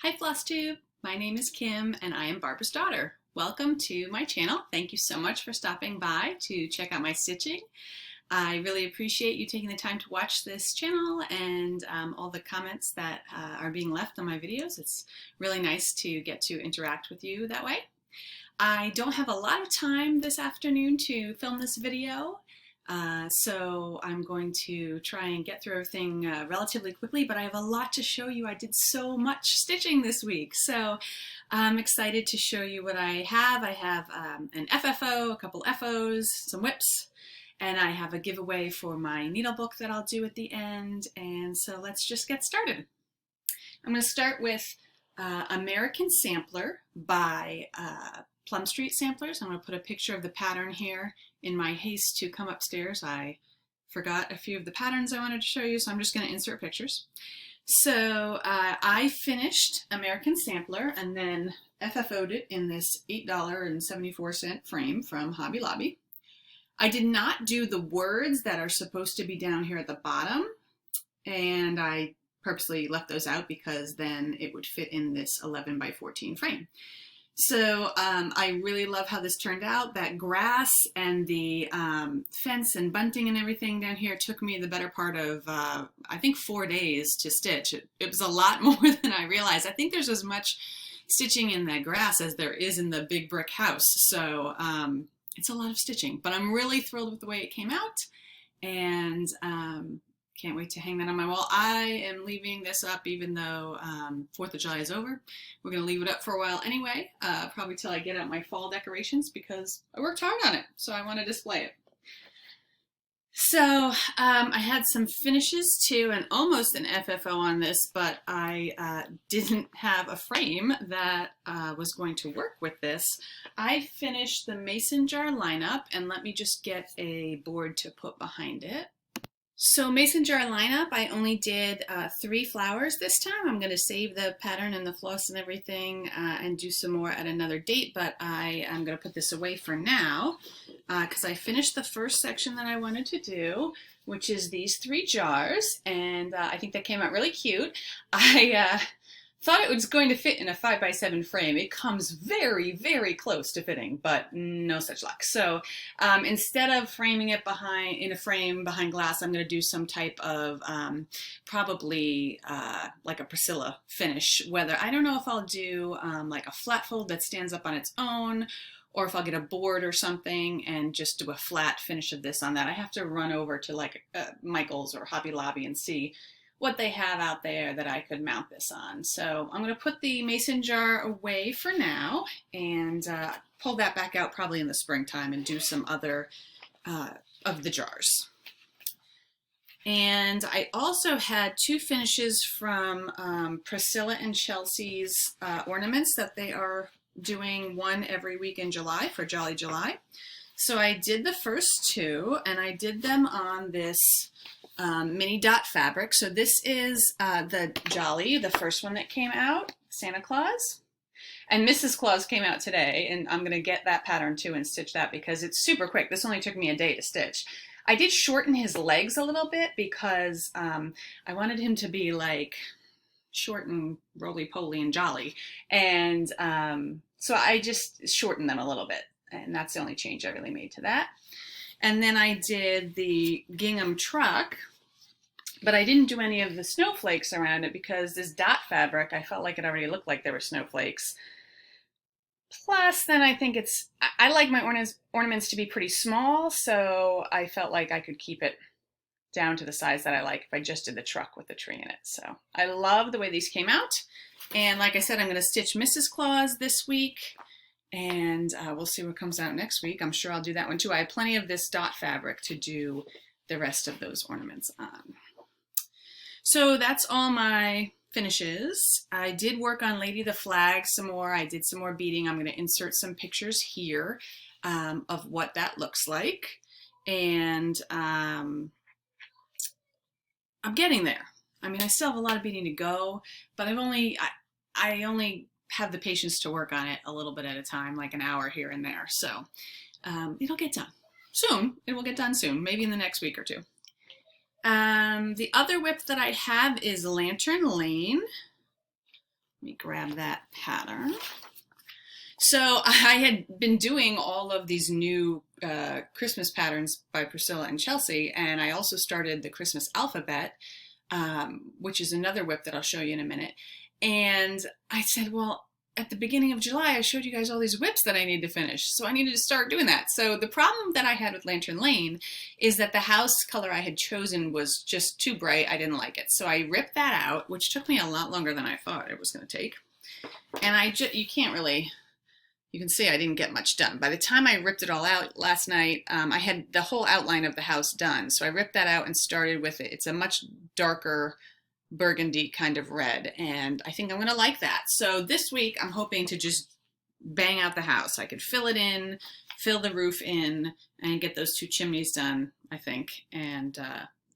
Hi Flosstube, my name is Kim and I am Barbara's daughter. Welcome to my channel. Thank you so much for stopping by to check out my stitching. I really appreciate you taking the time to watch this channel and all the comments that are being left on my videos. It's really nice to get to interact with you that way. I don't have a lot of time this afternoon to film this video, so I'm going to try and get through everything relatively quickly, but I have a lot to show you. I did so much stitching this week, so I'm excited to show you what I have. I have an FFO, a couple FOs, some whips, and I have a giveaway for my needle book that I'll do at the end, and so let's just get started. I'm going to start with American Sampler by Plum Street Samplers. I'm going to put a picture of the pattern here. In my haste to come upstairs, I forgot a few of the patterns I wanted to show you, so I'm just going to insert pictures. So I finished American Sampler and then FFO'd it in this $8.74 frame from Hobby Lobby. I did not do the words that are supposed to be down here at the bottom, and I purposely left those out because then it would fit in this 11 by 14 frame. So I really love how this turned out. That grass and the fence and bunting and everything down here took me the better part of, I think, 4 days to stitch. It was a lot more than I realized. I think there's as much stitching in that grass as there is in the big brick house. So it's a lot of stitching, but I'm really thrilled with the way it came out, and can't wait to hang that on my wall. I am leaving this up even though 4th of July is over. We're going to leave it up for a while anyway, probably till I get out my fall decorations because I worked hard on it, so I want to display it. So I had some finishes too, and almost an FFO on this, but I didn't have a frame that was going to work with this. I finished the mason jar lineup, and let me just get a board to put behind it. So mason jar lineup, I only did 3 flowers this time. I'm going to save the pattern and the floss and everything and do some more at another date, but I am going to put this away for now because I finished the first section that I wanted to do, which is these 3 jars, and I think that came out really cute. I thought it was going to fit in a 5x7 frame. It comes very, very close to fitting, but no such luck. So instead of framing it in a frame behind glass, I'm going to do some type of probably like a Priscilla finish. I don't know if I'll do like a flat fold that stands up on its own, or if I'll get a board or something and just do a flat finish of this on that. I have to run over to like Michael's or Hobby Lobby and see what they have out there that I could mount this on. So I'm going to put the mason jar away for now and pull that back out probably in the springtime and do some other of the jars. And I also had 2 finishes from Priscilla and Chelsea's Ornaments that they are doing one every week in July for Jolly July. So I did the first 2, and I did them on this mini dot fabric. So this is the Jolly, the first one that came out, Santa Claus. And Mrs. Claus came out today, and I'm going to get that pattern too and stitch that because it's super quick. This only took me a day to stitch. I did shorten his legs a little bit because I wanted him to be like short and roly-poly and jolly. And so I just shortened them a little bit, and that's the only change I really made to that. And then I did the gingham truck, but I didn't do any of the snowflakes around it because this dot fabric, I felt like it already looked like there were snowflakes. Plus, then I think I like my ornaments to be pretty small, so I felt like I could keep it down to the size that I like if I just did the truck with the tree in it. So I love the way these came out. And like I said, I'm going to stitch Mrs. Claus this week. And we'll see what comes out next week. I'm sure I'll do that one too. I have plenty of this dot fabric to do the rest of those ornaments on. So that's all my finishes. I did work on Lady the Flag some more. I did some more beading. I'm going to insert some pictures here of what that looks like. And I'm getting there. I mean, I still have a lot of beading to go, but I only have the patience to work on it a little bit at a time, like an hour here and there. So it'll get done soon. It will get done soon, maybe in the next week or 2. The other whip that I have is Lantern Lane. Let me grab that pattern. So I had been doing all of these new Christmas patterns by Priscilla and Chelsea, and I also started the Christmas alphabet, which is another whip that I'll show you in a minute. And I said, well, at the beginning of July, I showed you guys all these whips that I need to finish, so I needed to start doing that. So the problem that I had with Lantern Lane is that the house color I had chosen was just too bright. I didn't like it. So I ripped that out, which took me a lot longer than I thought it was going to take. And you can't really... You can see I didn't get much done. By the time I ripped it all out last night, I had the whole outline of the house done. So I ripped that out and started with it. It's a much darker burgundy kind of red, and I think I'm going to like that. So this week I'm hoping to just bang out the house. I could fill it in, fill the roof in, and get those 2 chimneys done, I think. And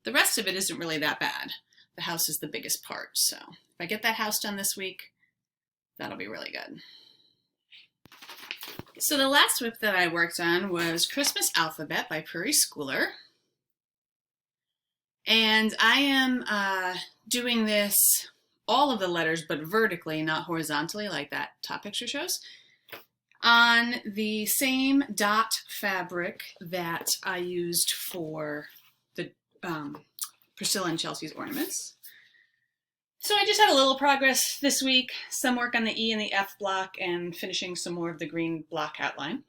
the rest of it isn't really that bad. The house is the biggest part. So if I get that house done this week, that'll be really good. So the last whip that I worked on was Christmas Alphabet by Prairie Schooler. And I am doing this, all of the letters, but vertically, not horizontally like that top picture shows, on the same dot fabric that I used for the Priscilla and Chelsea's ornaments. So I just had a little progress this week, some work on the E and the F block, and finishing some more of the green block outline.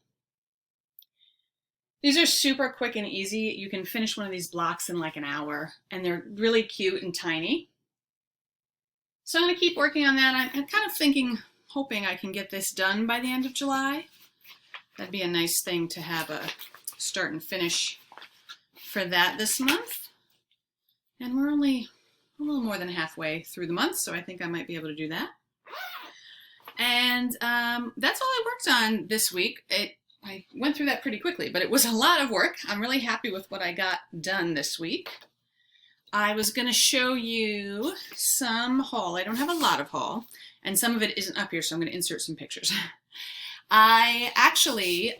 These are super quick and easy. You can finish one of these blocks in like an hour, and they're really cute and tiny. So I'm going to keep working on that. I'm kind of hoping I can get this done by the end of July. That'd be a nice thing to have a start and finish for that this month. And we're only a little more than halfway through the month, so I think I might be able to do that. And that's all I worked on this week. I went through that pretty quickly, but it was a lot of work. I'm really happy with what I got done this week. I was going to show you some haul. I don't have a lot of haul, and some of it isn't up here, so I'm going to insert some pictures. I actually,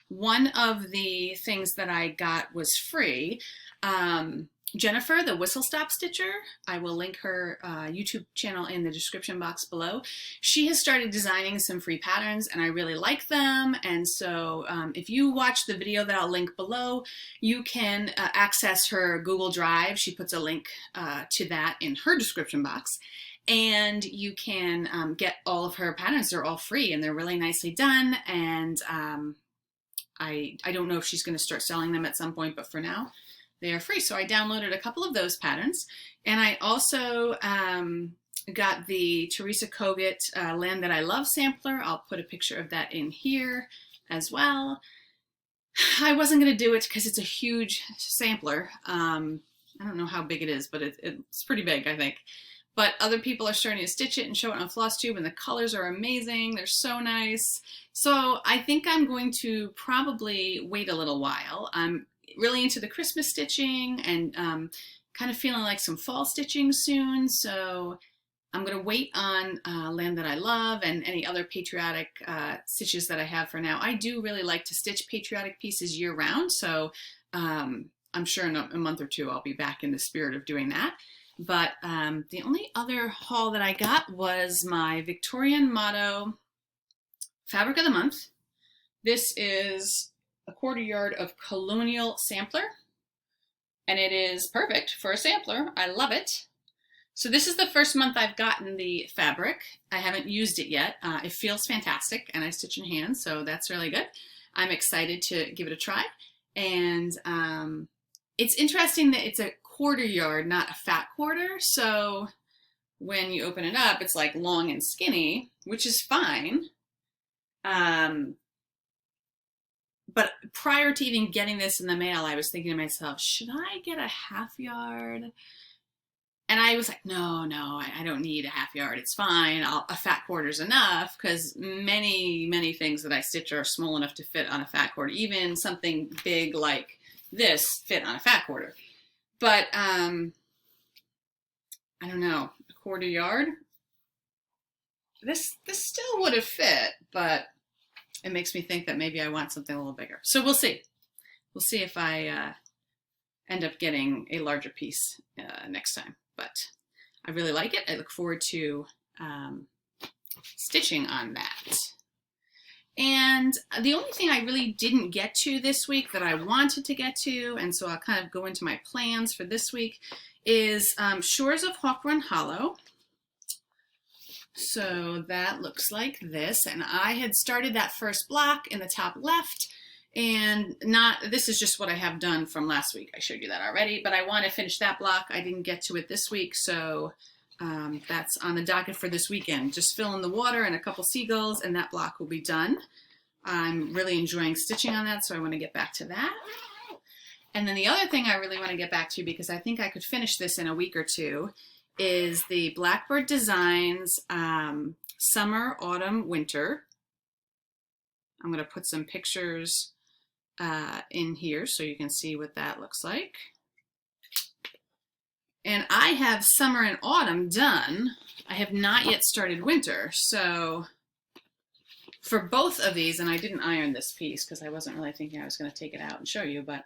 one of the things that I got was free. Jennifer, the Whistle Stop Stitcher, I will link her YouTube channel in the description box below. She has started designing some free patterns, and I really like them. And so if you watch the video that I'll link below, you can access her Google Drive. She puts a link to that in her description box. And you can get all of her patterns. They're all free, and they're really nicely done. And I don't know if she's going to start selling them at some point, but for now, they are free. So I downloaded a couple of those patterns, and I also got the Teresa Kogut Land That I Love sampler. I'll put a picture of that in here as well. I wasn't going to do it because it's a huge sampler. I don't know how big it is, but it's pretty big, I think. But other people are starting to stitch it and show it on Flosstube, and the colors are amazing. They're so nice. So I think I'm going to probably wait a little while. I'm really into the Christmas stitching and kind of feeling like some fall stitching soon. So I'm going to wait on Land That I Love and any other patriotic stitches that I have for now. I do really like to stitch patriotic pieces year round. So I'm sure in a month or two I'll be back in the spirit of doing that. But the only other haul that I got was my Victorian Motto Fabric of the Month. This is a 1/4 yard of Colonial Sampler, and it is perfect for a sampler. I love it. So this is the first month I've gotten the fabric. I haven't used it yet. It feels fantastic, and I stitch in hand, so that's really good. I'm excited to give it a try. And it's interesting that it's a 1/4 yard, not a fat quarter. So when you open it up, it's like long and skinny, which is fine. But prior to even getting this in the mail, I was thinking to myself, should I get a 1/2 yard? And I was like, no, I don't need a 1/2 yard. It's fine. A fat quarter is enough, because many things that I stitch are small enough to fit on a fat quarter. Even something big like this fit on a fat quarter. But I don't know, a 1/4 yard? This still would have fit, but it makes me think that maybe I want something a little bigger. So we'll see. We'll see if I end up getting a larger piece next time. But I really like it. I look forward to stitching on that. And the only thing I really didn't get to this week that I wanted to get to, and so I'll kind of go into my plans for this week, is Shores of Hawkrun Hollow. So that looks like this, and I had started that first block in the top left, and this is just what I have done from last week. I showed you that already, but I want to finish that block. I didn't get to it this week, so that's on the docket for this weekend. Just fill in the water and a couple seagulls, and that block will be done. I'm really enjoying stitching on that, so I want to get back to that. And then the other thing I really want to get back to, because I think I could finish this in a week or two, is the Blackbird Designs Summer, Autumn, Winter. I'm going to put some pictures in here so you can see what that looks like. And I have summer and autumn done. I have not yet started winter. So for both of these, and I didn't iron this piece because I wasn't really thinking I was going to take it out and show you, but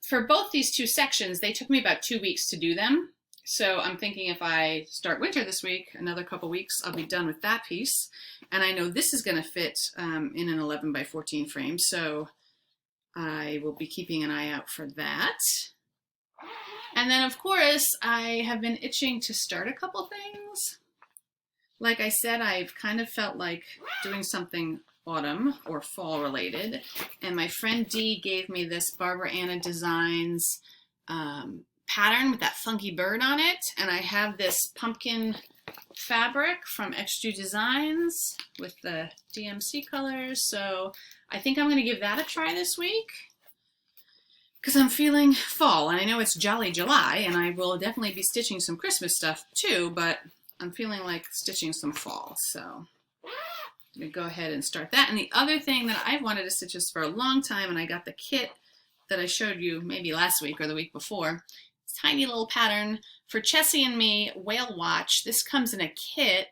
for both these two sections, they took me about 2 weeks to do them. So I'm thinking if I start winter this week, another couple weeks, I'll be done with that piece. And I know this is going to fit in an 11 by 14 frame, so I will be keeping an eye out for that. And then, of course, I have been itching to start a couple things. Like I said, I've kind of felt like doing something autumn or fall related. And my friend Dee gave me this Barbara Anna Designs pattern with that funky bird on it, and I have this pumpkin fabric from Extra Designs with the DMC colors, so I think I'm going to give that a try this week because I'm feeling fall, and I know it's Jolly July, and I will definitely be stitching some Christmas stuff too, but I'm feeling like stitching some fall, so I'm going to go ahead and start that. And the other thing that I've wanted to stitch this for a long time, and I got the kit that I showed you maybe last week or the week before, tiny little pattern for Chessie and me, Whale Watch. This comes in a kit,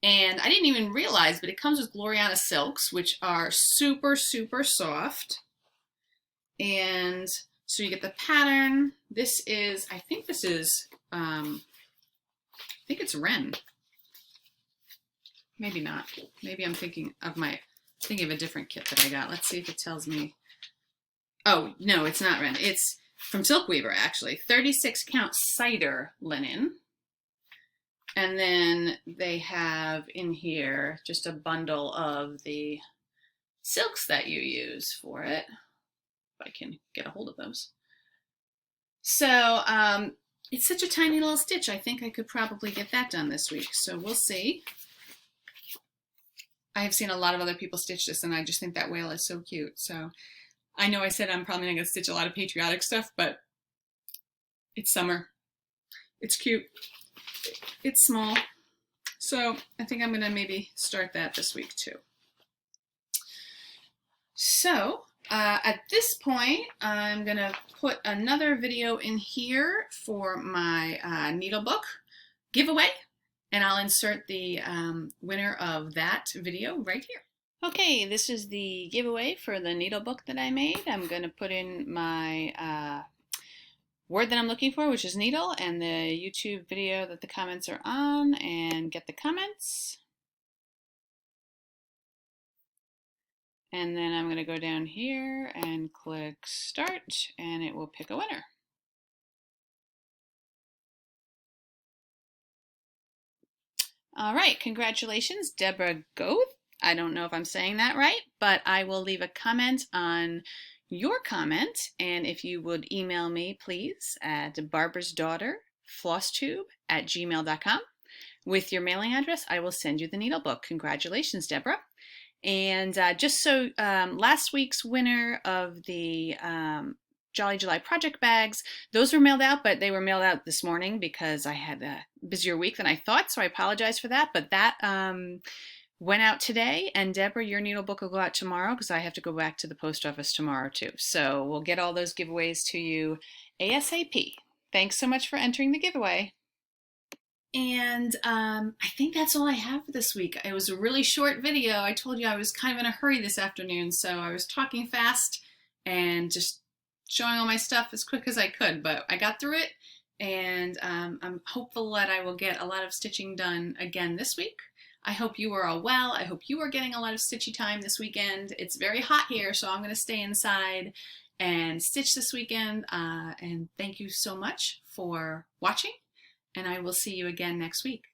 and I didn't even realize, but it comes with Gloriana silks, which are super, super soft. And so you get the pattern. This is, I think this is, I think it's Wren. Maybe not. Maybe I'm thinking of a different kit that I got. Let's see if it tells me. Oh, no, it's not Wren. It's from Silkweaver, actually. 36 count cider linen. And then they have in here just a bundle of the silks that you use for it. If I can get a hold of those. So it's such a tiny little stitch. I think I could probably get that done this week. So we'll see. I have seen a lot of other people stitch this, and I just think that whale is so cute. So I know I said I'm probably not going to stitch a lot of patriotic stuff, but it's summer. It's cute. It's small. So I think I'm going to maybe start that this week too. So at this point, I'm going to put another video in here for my needle book giveaway, and I'll insert the winner of that video right here. Okay, this is the giveaway for the needle book that I made. I'm going to put in my word that I'm looking for, which is needle, and the YouTube video that the comments are on, and get the comments. And then I'm going to go down here and click start, and it will pick a winner. All right, congratulations, Deborah Goth. I don't know if I'm saying that right, but I will leave a comment on your comment, and if you would email me, please, at barbarasdaughter.flosstube@gmail.com with your mailing address, I will send you the needle book. Congratulations, Deborah. And just so last week's winner of the Jolly July project bags, those were mailed out, but they were mailed out this morning because I had a busier week than I thought, so I apologize for that. But that went out today, and Deborah, your needle book will go out tomorrow because I have to go back to the post office tomorrow too. So we'll get all those giveaways to you ASAP. Thanks so much for entering the giveaway. And I think that's all I have for this week. It was a really short video. I told you I was kind of in a hurry this afternoon, so I was talking fast and just showing all my stuff as quick as I could, but I got through it, and I'm hopeful that I will get a lot of stitching done again this week. I hope you are all well. I hope you are getting a lot of stitchy time this weekend. It's very hot here, so I'm going to stay inside and stitch this weekend. And thank you so much for watching, and I will see you again next week.